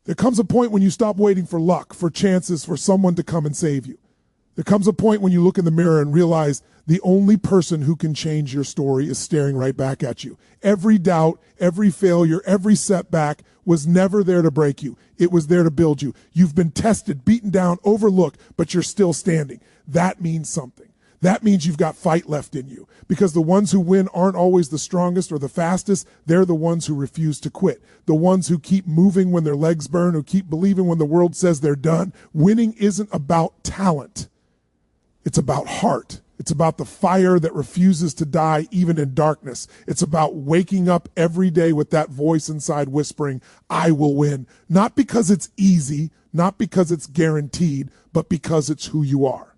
There comes a point when you stop waiting for luck, for chances, for someone to come and save you. There comes a point when you look in the mirror and realize the only person who can change your story is staring right back at you. Every doubt, every failure, every setback was never there to break you. It was there to build you. You've been tested, beaten down, overlooked, but you're still standing. That means something. That means you've got fight left in you, because the ones who win aren't always the strongest or the fastest. They're the ones who refuse to quit, the ones who keep moving when their legs burn, who keep believing when the world says they're done. Winning isn't about talent. It's about heart. It's about the fire that refuses to die even in darkness. It's about waking up every day with that voice inside whispering, I will win. Not because it's easy, not because it's guaranteed, but because it's who you are.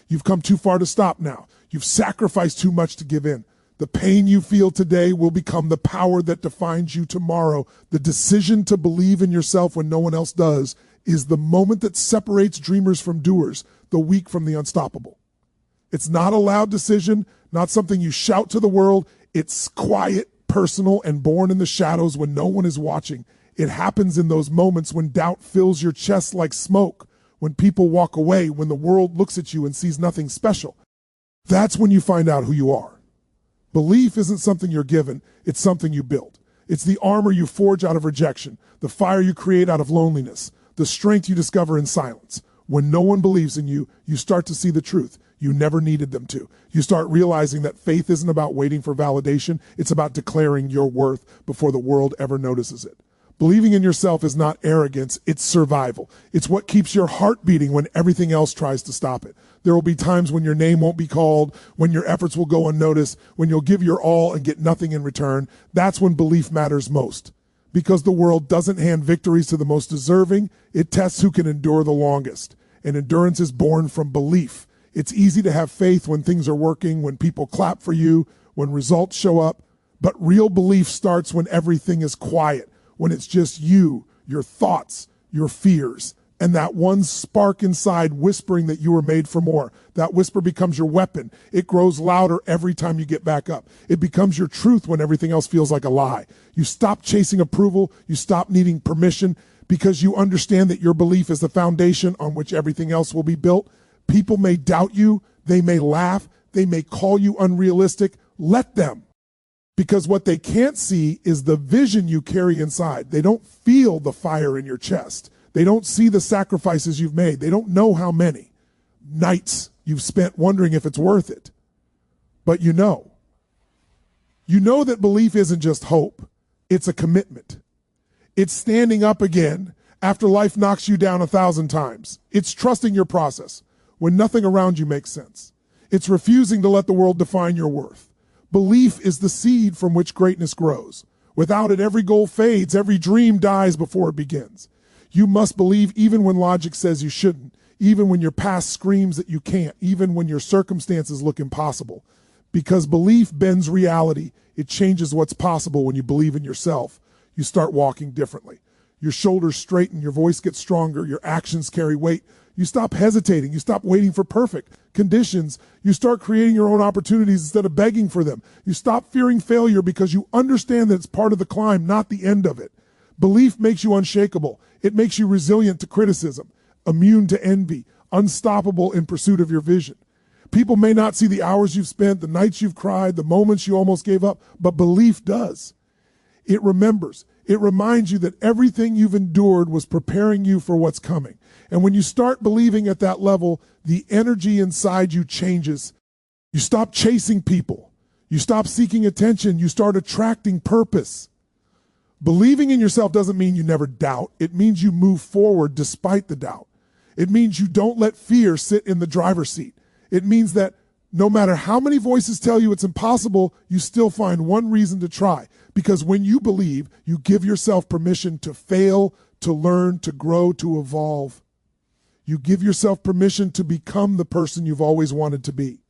You've come too far to stop now. You've sacrificed too much to give in. The pain you feel today will become the power that defines you tomorrow. The decision to believe in yourself when no one else does is the moment that separates dreamers from doers, the weak from the unstoppable. It's not a loud decision, not something you shout to the world. It's quiet, personal, and born in the shadows when no one is watching. It happens in those moments when doubt fills your chest like smoke, when people walk away, when the world looks at you and sees nothing special. That's when you find out who you are. Belief isn't something you're given, it's something you build. It's the armor you forge out of rejection, the fire you create out of loneliness, the strength you discover in silence. When no one believes in you, you start to see the truth. You never needed them to. You start realizing that faith isn't about waiting for validation. It's about declaring your worth before the world ever notices it. Believing in yourself is not arrogance, it's survival. It's what keeps your heart beating when everything else tries to stop it. There will be times when your name won't be called, when your efforts will go unnoticed, when you'll give your all and get nothing in return. That's when belief matters most. Because the world doesn't hand victories to the most deserving, it tests who can endure the longest. And endurance is born from belief. It's easy to have faith when things are working, when people clap for you, when results show up. But real belief starts when everything is quiet, when it's just you, your thoughts, your fears, and that one spark inside whispering that you were made for more. That whisper becomes your weapon. It grows louder every time you get back up. It becomes your truth when everything else feels like a lie. You stop chasing approval. You stop needing permission because you understand that your belief is the foundation on which everything else will be built. People may doubt you. They may laugh. They may call you unrealistic. Let them. Because what they can't see is the vision you carry inside. They don't feel the fire in your chest. They don't see the sacrifices you've made. They don't know how many nights you've spent wondering if it's worth it. But you know. You know that belief isn't just hope. It's a commitment. It's standing up again after life knocks you down 1,000 times. It's trusting your process when nothing around you makes sense. It's refusing to let the world define your worth. Belief is the seed from which greatness grows. Without it, every goal fades, every dream dies before it begins. You must believe even when logic says you shouldn't, even when your past screams that you can't, even when your circumstances look impossible. Because belief bends reality. It changes what's possible when you believe in yourself. You start walking differently. Your shoulders straighten, your voice gets stronger, your actions carry weight. You stop hesitating. You stop waiting for perfect conditions. You start creating your own opportunities instead of begging for them. You stop fearing failure because you understand that it's part of the climb, not the end of it. Belief makes you unshakable. It makes you resilient to criticism, immune to envy, unstoppable in pursuit of your vision. People may not see the hours you've spent, the nights you've cried, the moments you almost gave up, but belief does. It remembers. It reminds you that everything you've endured was preparing you for what's coming. And when you start believing at that level, the energy inside you changes. You stop chasing people. You stop seeking attention. You start attracting purpose. Believing in yourself doesn't mean you never doubt. It means you move forward despite the doubt. It means you don't let fear sit in the driver's seat. It means that no matter how many voices tell you it's impossible, you still find one reason to try. Because when you believe, you give yourself permission to fail, to learn, to grow, to evolve. You give yourself permission to become the person you've always wanted to be.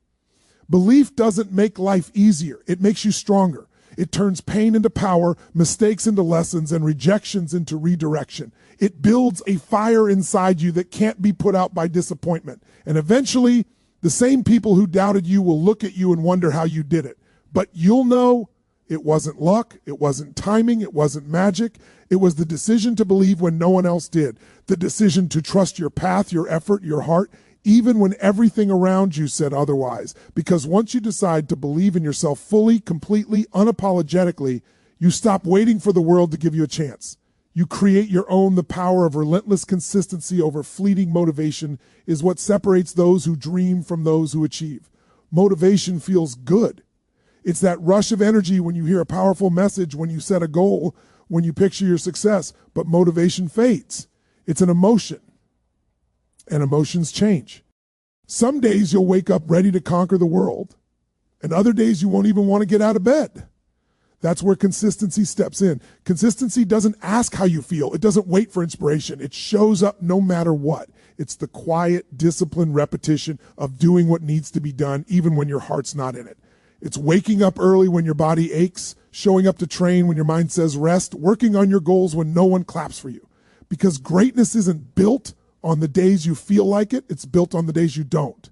Belief doesn't make life easier. It makes you stronger. It turns pain into power, mistakes into lessons, and rejections into redirection. It builds a fire inside you that can't be put out by disappointment. And eventually, the same people who doubted you will look at you and wonder how you did it. But you'll know It wasn't luck. It wasn't timing. It wasn't magic. It was the decision to believe when no one else did. The decision to trust your path, your effort, your heart, even when everything around you said otherwise. Because once you decide to believe in yourself fully, completely, unapologetically, you stop waiting for the world to give you a chance. You create your own. The power of relentless consistency over fleeting motivation is what separates those who dream from those who achieve. Motivation feels good. It's that rush of energy when you hear a powerful message, when you set a goal, when you picture your success, but motivation fades. It's an emotion, and emotions change. Some days you'll wake up ready to conquer the world, and other days you won't even want to get out of bed. That's where consistency steps in. Consistency doesn't ask how you feel. It doesn't wait for inspiration. It shows up no matter what. It's the quiet, disciplined repetition of doing what needs to be done, even when your heart's not in it. It's waking up early when your body aches, showing up to train when your mind says rest, working on your goals when no one claps for you. Because greatness isn't built on the days you feel like it, it's built on the days you don't.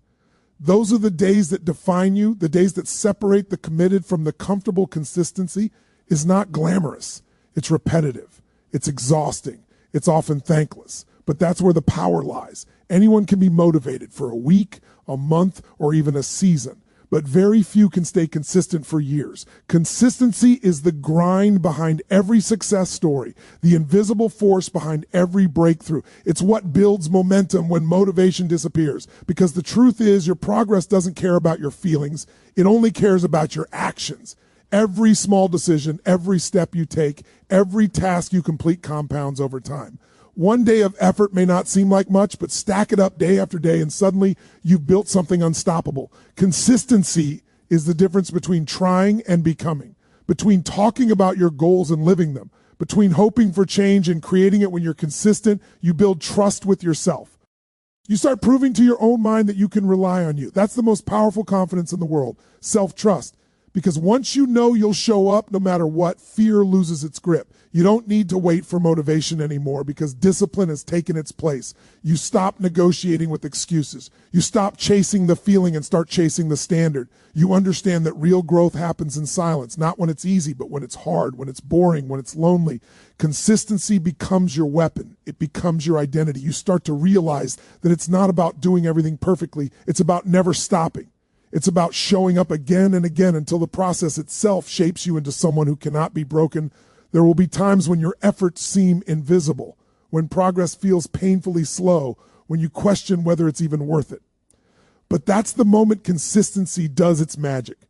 Those are the days that define you, the days that separate the committed from the comfortable. Consistency is not glamorous. It's repetitive. It's exhausting. It's often thankless. But that's where the power lies. Anyone can be motivated for a week, a month, or even a season. But very few can stay consistent for years. Consistency is the grind behind every success story, the invisible force behind every breakthrough. It's what builds momentum when motivation disappears. Because the truth is, your progress doesn't care about your feelings. It only cares about your actions. Every small decision, every step you take, every task you complete compounds over time. One day of effort may not seem like much, but stack it up day after day, and suddenly you've built something unstoppable. Consistency is the difference between trying and becoming, between talking about your goals and living them, between hoping for change and creating it. When you're consistent, you build trust with yourself. You start proving to your own mind that you can rely on you. That's the most powerful confidence in the world, self-trust. Because once you know you'll show up no matter what, fear loses its grip. You don't need to wait for motivation anymore because discipline has taken its place. You stop negotiating with excuses. You stop chasing the feeling and start chasing the standard. You understand that real growth happens in silence, not when it's easy, but when it's hard, when it's boring, when it's lonely. Consistency becomes your weapon. It becomes your identity. You start to realize that it's not about doing everything perfectly. It's about never stopping. It's about showing up again and again until the process itself shapes you into someone who cannot be broken. There will be times when your efforts seem invisible, when progress feels painfully slow, when you question whether it's even worth it. But that's the moment consistency does its magic,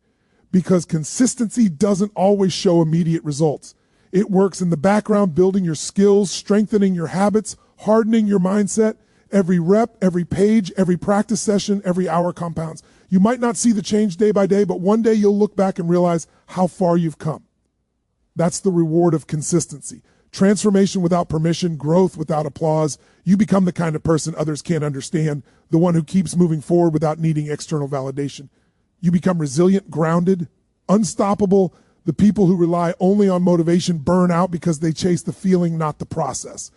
because consistency doesn't always show immediate results. It works in the background, building your skills, strengthening your habits, hardening your mindset. Every rep, every page, every practice session, every hour compounds. You might not see the change day by day, but one day you'll look back and realize how far you've come. That's the reward of consistency. Transformation without permission, growth without applause. You become the kind of person others can't understand, the one who keeps moving forward without needing external validation. You become resilient, grounded, unstoppable. The people who rely only on motivation burn out because they chase the feeling, not the process.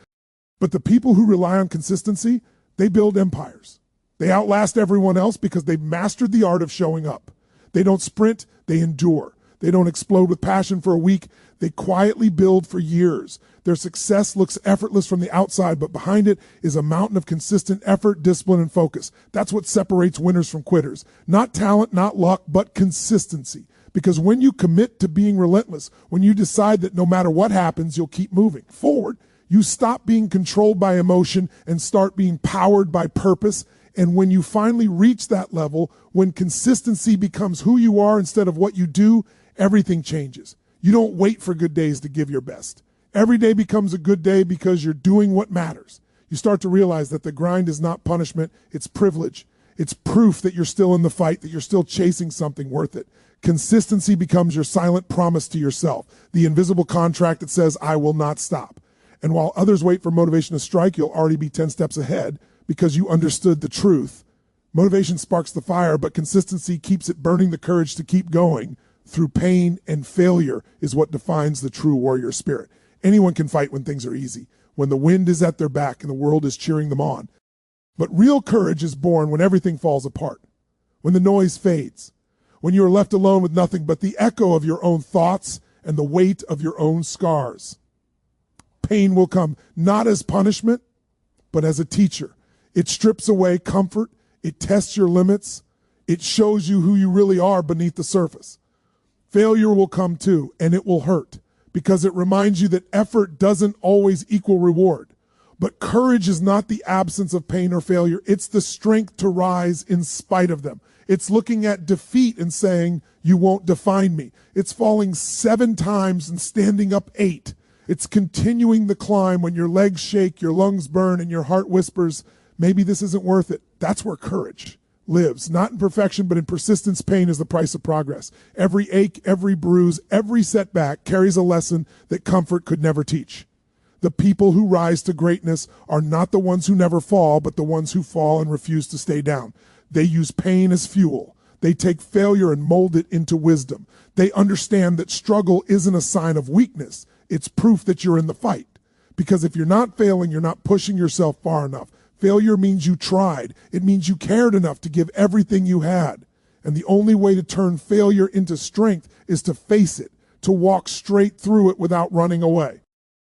But the people who rely on consistency, they build empires. They outlast everyone else because they've mastered the art of showing up. They don't sprint, they endure. They don't explode with passion for a week. They quietly build for years. Their success looks effortless from the outside, but behind it is a mountain of consistent effort, discipline, and focus. That's what separates winners from quitters. Not talent, not luck, but consistency. Because when you commit to being relentless, when you decide that no matter what happens, you'll keep moving forward, you stop being controlled by emotion and start being powered by purpose. And when you finally reach that level, when consistency becomes who you are instead of what you do, everything changes. You don't wait for good days to give your best. Every day becomes a good day because you're doing what matters. You start to realize that the grind is not punishment, it's privilege. It's proof that you're still in the fight, that you're still chasing something worth it. Consistency becomes your silent promise to yourself, the invisible contract that says, I will not stop. And while others wait for motivation to strike, you'll already be 10 steps ahead because you understood the truth. Motivation sparks the fire, but consistency keeps it burning. The courage to keep going through pain and failure is what defines the true warrior spirit. Anyone can fight when things are easy, when the wind is at their back and the world is cheering them on. But real courage is born when everything falls apart, when the noise fades, when you are left alone with nothing but the echo of your own thoughts and the weight of your own scars. Pain will come not as punishment, but as a teacher. It strips away comfort. It tests your limits. It shows you who you really are beneath the surface. Failure will come too, and it will hurt because it reminds you that effort doesn't always equal reward. But courage is not the absence of pain or failure. It's the strength to rise in spite of them. It's looking at defeat and saying, you won't define me. It's falling 7 times and standing up 8. It's continuing the climb when your legs shake, your lungs burn, and your heart whispers, maybe this isn't worth it. That's where courage lives, not in perfection, but in persistence. Pain is the price of progress. Every ache, every bruise, every setback carries a lesson that comfort could never teach. The people who rise to greatness are not the ones who never fall, but the ones who fall and refuse to stay down. They use pain as fuel. They take failure and mold it into wisdom. They understand that struggle isn't a sign of weakness. It's proof that you're in the fight. Because if you're not failing, you're not pushing yourself far enough. Failure means you tried. It means you cared enough to give everything you had. And the only way to turn failure into strength is to face it, to walk straight through it without running away.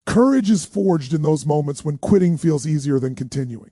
Courage is forged in those moments when quitting feels easier than continuing.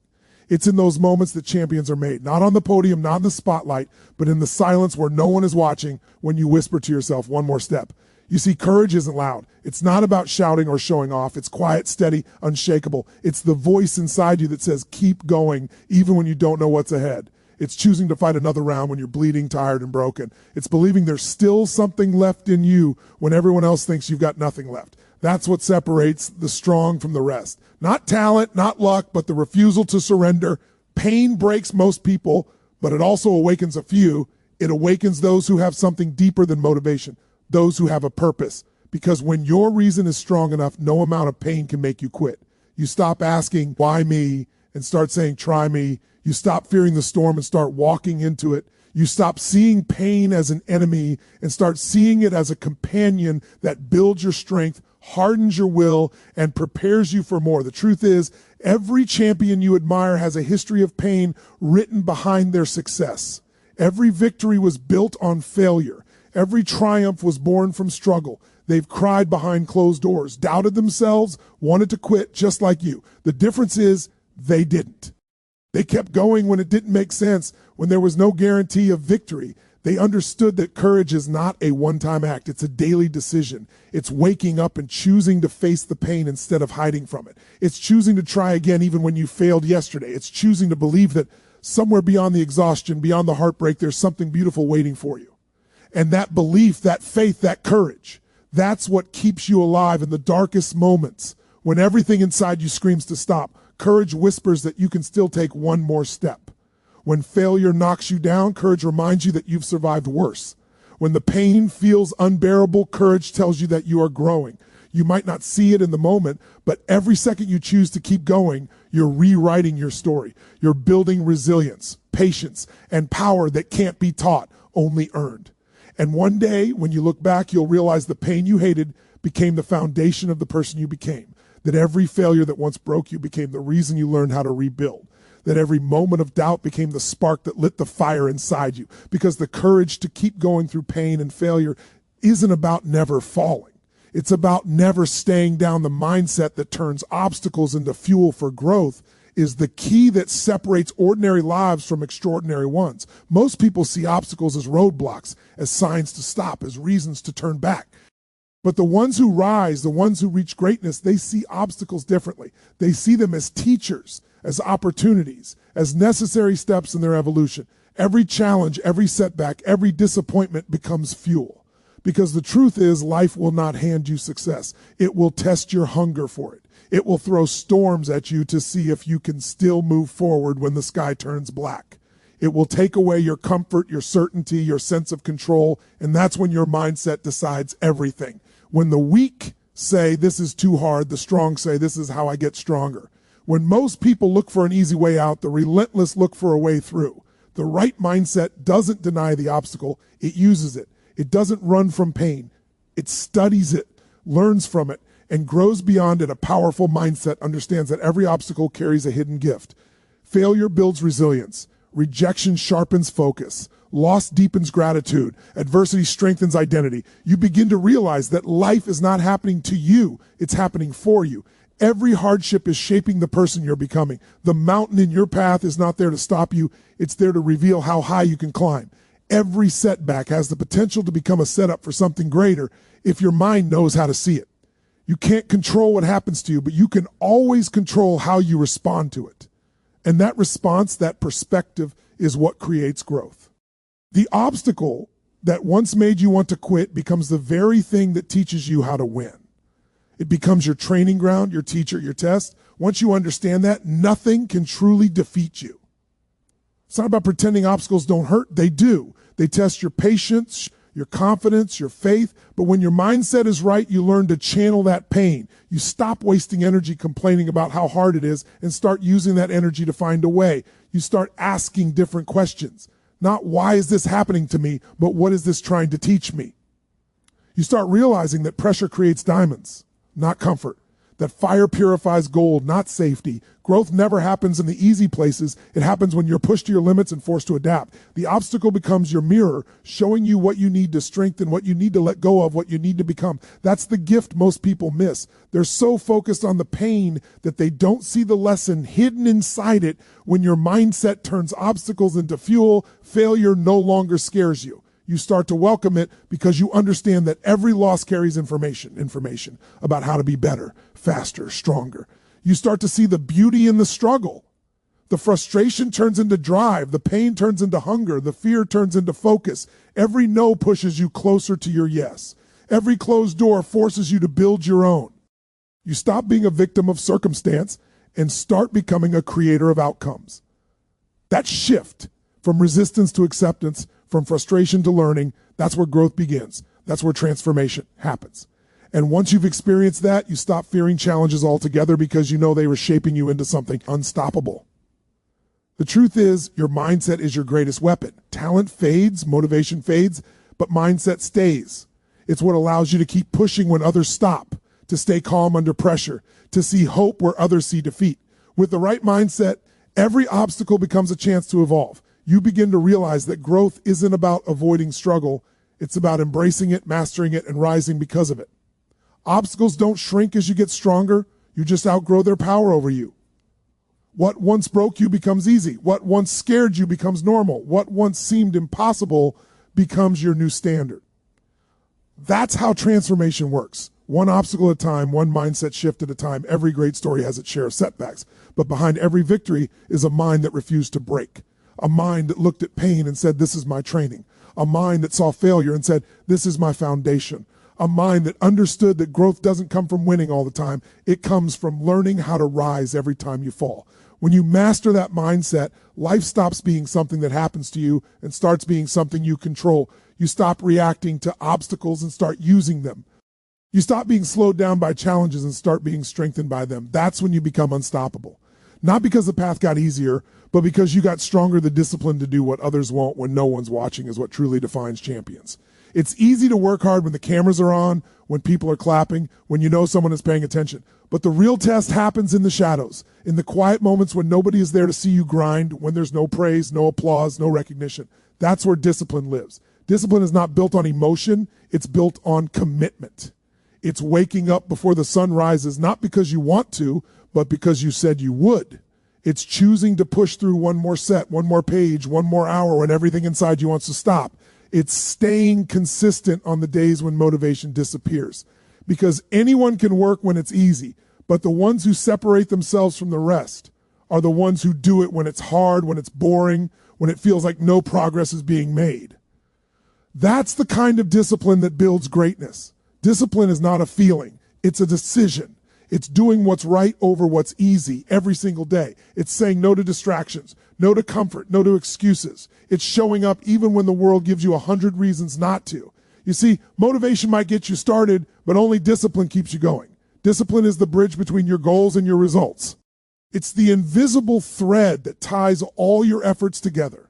It's in those moments that champions are made, not on the podium, not in the spotlight, but in the silence where no one is watching when you whisper to yourself, one more step. You see, courage isn't loud. It's not about shouting or showing off. It's quiet, steady, unshakable. It's the voice inside you that says, keep going, even when you don't know what's ahead. It's choosing to fight another round when you're bleeding, tired, and broken. It's believing there's still something left in you when everyone else thinks you've got nothing left. That's what separates the strong from the rest. Not talent, not luck, but the refusal to surrender. Pain breaks most people, but it also awakens a few. It awakens those who have something deeper than motivation, those who have a purpose. Because when your reason is strong enough, no amount of pain can make you quit. You stop asking, why me, and start saying, try me. You stop fearing the storm and start walking into it. You stop seeing pain as an enemy and start seeing it as a companion that builds your strength, hardens your will, and prepares you for more. The truth is, every champion you admire has a history of pain written behind their success. Every victory was built on failure. Every triumph was born from struggle. They've cried behind closed doors, doubted themselves, wanted to quit just like you. The difference is they didn't. They kept going when it didn't make sense, when there was no guarantee of victory. They understood that courage is not a one-time act. It's a daily decision. It's waking up and choosing to face the pain instead of hiding from it. It's choosing to try again even when you failed yesterday. It's choosing to believe that somewhere beyond the exhaustion, beyond the heartbreak, there's something beautiful waiting for you. And that belief, that faith, that courage, that's what keeps you alive in the darkest moments when everything inside you screams to stop. Courage whispers that you can still take one more step. When failure knocks you down, courage reminds you that you've survived worse. When the pain feels unbearable, courage tells you that you are growing. You might not see it in the moment, but every second you choose to keep going, you're rewriting your story. You're building resilience, patience, and power that can't be taught, only earned. And one day, when you look back, you'll realize the pain you hated became the foundation of the person you became. That every failure that once broke you became the reason you learned how to rebuild. That every moment of doubt became the spark that lit the fire inside you. Because the courage to keep going through pain and failure isn't about never falling. It's about never staying down. The mindset that turns obstacles into fuel for growth is the key that separates ordinary lives from extraordinary ones. Most people see obstacles as roadblocks, as signs to stop, as reasons to turn back. But the ones who rise, the ones who reach greatness, they see obstacles differently. They see them as teachers, as opportunities, as necessary steps in their evolution. Every challenge, every setback, every disappointment becomes fuel. Because the truth is, life will not hand you success. It will test your hunger for it. It will throw storms at you to see if you can still move forward when the sky turns black. It will take away your comfort, your certainty, your sense of control, and that's when your mindset decides everything. When the weak say, this is too hard, the strong say, this is how I get stronger. When most people look for an easy way out, the relentless look for a way through. The right mindset doesn't deny the obstacle, it uses it. It doesn't run from pain. It studies it, learns from it, and grows beyond it. A powerful mindset understands that every obstacle carries a hidden gift. Failure builds resilience. Rejection sharpens focus. Loss deepens gratitude. Adversity strengthens identity. You begin to realize that life is not happening to you, it's happening for you. Every hardship is shaping the person you're becoming. The mountain in your path is not there to stop you, it's there to reveal how high you can climb. Every setback has the potential to become a setup for something greater if your mind knows how to see it. You can't control what happens to you, but you can always control how you respond to it. And that response, that perspective, is what creates growth. The obstacle that once made you want to quit becomes the very thing that teaches you how to win. It becomes your training ground, your teacher, your test. Once you understand that, nothing can truly defeat you. It's not about pretending obstacles don't hurt. They do. They test your patience, your confidence, your faith. But when your mindset is right, you learn to channel that pain. You stop wasting energy complaining about how hard it is and start using that energy to find a way. You start asking different questions. Not why is this happening to me, but what is this trying to teach me? You start realizing that pressure creates diamonds, not comfort. That fire purifies gold, not safety. Growth never happens in the easy places. It happens when you're pushed to your limits and forced to adapt. The obstacle becomes your mirror, showing you what you need to strengthen, what you need to let go of, what you need to become. That's the gift most people miss. They're so focused on the pain that they don't see the lesson hidden inside it. When your mindset turns obstacles into fuel, failure no longer scares you. You start to welcome it because you understand that every loss carries information about how to be better, faster, stronger. You start to see the beauty in the struggle. The frustration turns into drive. The pain turns into hunger. The fear turns into focus. Every no pushes you closer to your yes. Every closed door forces you to build your own. You stop being a victim of circumstance and start becoming a creator of outcomes. That shift from resistance to acceptance, from frustration to learning, that's where growth begins. That's where transformation happens. And once you've experienced that, you stop fearing challenges altogether because you know they were shaping you into something unstoppable. The truth is, your mindset is your greatest weapon. Talent fades, motivation fades, but mindset stays. It's what allows you to keep pushing when others stop, to stay calm under pressure, to see hope where others see defeat. With the right mindset, every obstacle becomes a chance to evolve. You begin to realize that growth isn't about avoiding struggle. It's about embracing it, mastering it, and rising because of it. Obstacles don't shrink as you get stronger. You just outgrow their power over you. What once broke you becomes easy. What once scared you becomes normal. What once seemed impossible becomes your new standard. That's how transformation works. One obstacle at a time, one mindset shift at a time. Every great story has its share of setbacks. But behind every victory is a mind that refused to break. A mind that looked at pain and said, this is my training. A mind that saw failure and said, this is my foundation. A mind that understood that growth doesn't come from winning all the time. It comes from learning how to rise every time you fall. When you master that mindset, life stops being something that happens to you and starts being something you control. You stop reacting to obstacles and start using them. You stop being slowed down by challenges and start being strengthened by them. That's when you become unstoppable. Not because the path got easier, but because you got stronger, the discipline to do what others won't when no one's watching is what truly defines champions. It's easy to work hard when the cameras are on, when people are clapping, when you know someone is paying attention. But the real test happens in the shadows, in the quiet moments when nobody is there to see you grind, when there's no praise, no applause, no recognition. That's where discipline lives. Discipline is not built on emotion, it's built on commitment. It's waking up before the sun rises, not because you want to, but because you said you would. It's choosing to push through one more set, one more page, one more hour when everything inside you wants to stop. It's staying consistent on the days when motivation disappears. Because anyone can work when it's easy, but the ones who separate themselves from the rest are the ones who do it when it's hard, when it's boring, when it feels like no progress is being made. That's the kind of discipline that builds greatness. Discipline is not a feeling, it's a decision. It's doing what's right over what's easy every single day. It's saying no to distractions, no to comfort, no to excuses. It's showing up even when the world gives you 100 reasons not to. You see, motivation might get you started, but only discipline keeps you going. Discipline is the bridge between your goals and your results. It's the invisible thread that ties all your efforts together.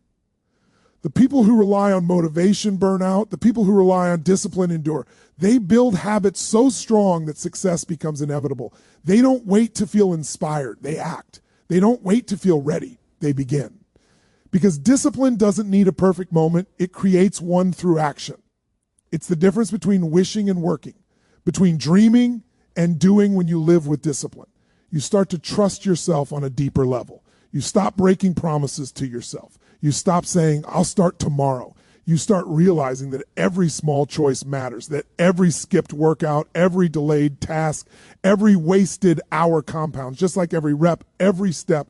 The people who rely on motivation burn out. The people who rely on discipline endure. They build habits so strong that success becomes inevitable. They don't wait to feel inspired. They act. They don't wait to feel ready. They begin. Because discipline doesn't need a perfect moment. It creates one through action. It's the difference between wishing and working, between dreaming and doing when you live with discipline. You start to trust yourself on a deeper level. You stop breaking promises to yourself. You stop saying, I'll start tomorrow. You start realizing that every small choice matters, that every skipped workout, every delayed task, every wasted hour compounds, just like every rep, every step,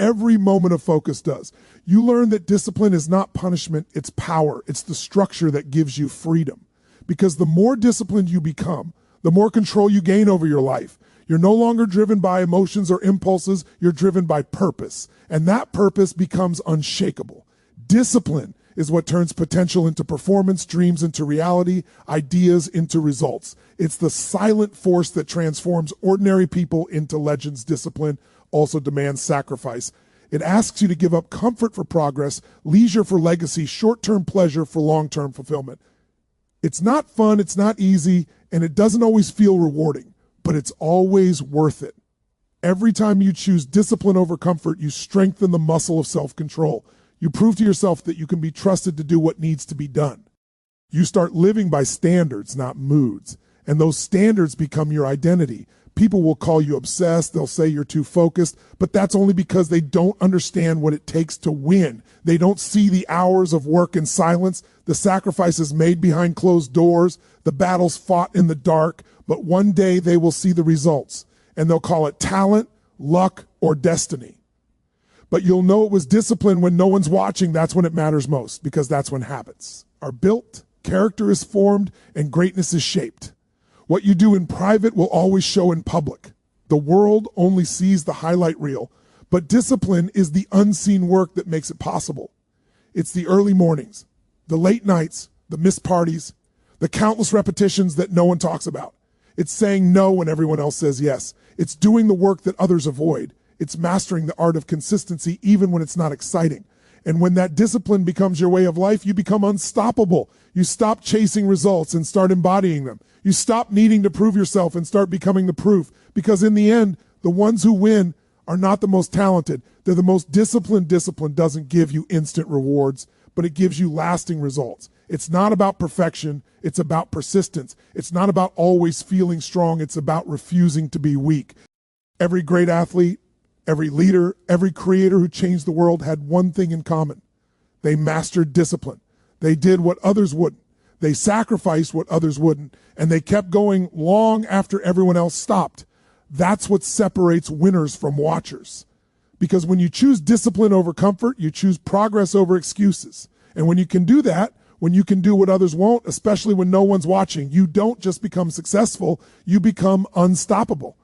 every moment of focus does. You learn that discipline is not punishment, it's power. It's the structure that gives you freedom. Because the more disciplined you become, the more control you gain over your life. You're no longer driven by emotions or impulses, you're driven by purpose. And that purpose becomes unshakable. Discipline is what turns potential into performance, dreams into reality, ideas into results. It's the silent force that transforms ordinary people into legends. Discipline also demands sacrifice. It asks you to give up comfort for progress, leisure for legacy, short-term pleasure for long-term fulfillment. It's not fun, it's not easy, and it doesn't always feel rewarding, but it's always worth it. Every time you choose discipline over comfort, you strengthen the muscle of self-control. You prove to yourself that you can be trusted to do what needs to be done. You start living by standards, not moods. And those standards become your identity. People will call you obsessed. They'll say you're too focused. But that's only because they don't understand what it takes to win. They don't see the hours of work in silence, the sacrifices made behind closed doors, the battles fought in the dark. But one day they will see the results. And they'll call it talent, luck, or destiny. But you'll know it was discipline when no one's watching. That's when it matters most, because that's when habits are built, character is formed, and greatness is shaped. What you do in private will always show in public. The world only sees the highlight reel, but discipline is the unseen work that makes it possible. It's the early mornings, the late nights, the missed parties, the countless repetitions that no one talks about. It's saying no when everyone else says yes. It's doing the work that others avoid. It's mastering the art of consistency even when it's not exciting. And when that discipline becomes your way of life, you become unstoppable. You stop chasing results and start embodying them. You stop needing to prove yourself and start becoming the proof. Because in the end, the ones who win are not the most talented. They're the most disciplined. Discipline doesn't give you instant rewards, but it gives you lasting results. It's not about perfection. It's about persistence. It's not about always feeling strong. It's about refusing to be weak. Every great athlete, every leader, every creator who changed the world had one thing in common. They mastered discipline. They did what others wouldn't. They sacrificed what others wouldn't. And they kept going long after everyone else stopped. That's what separates winners from watchers. Because when you choose discipline over comfort, you choose progress over excuses. And when you can do that, when you can do what others won't, especially when no one's watching, you don't just become successful, you become unstoppable.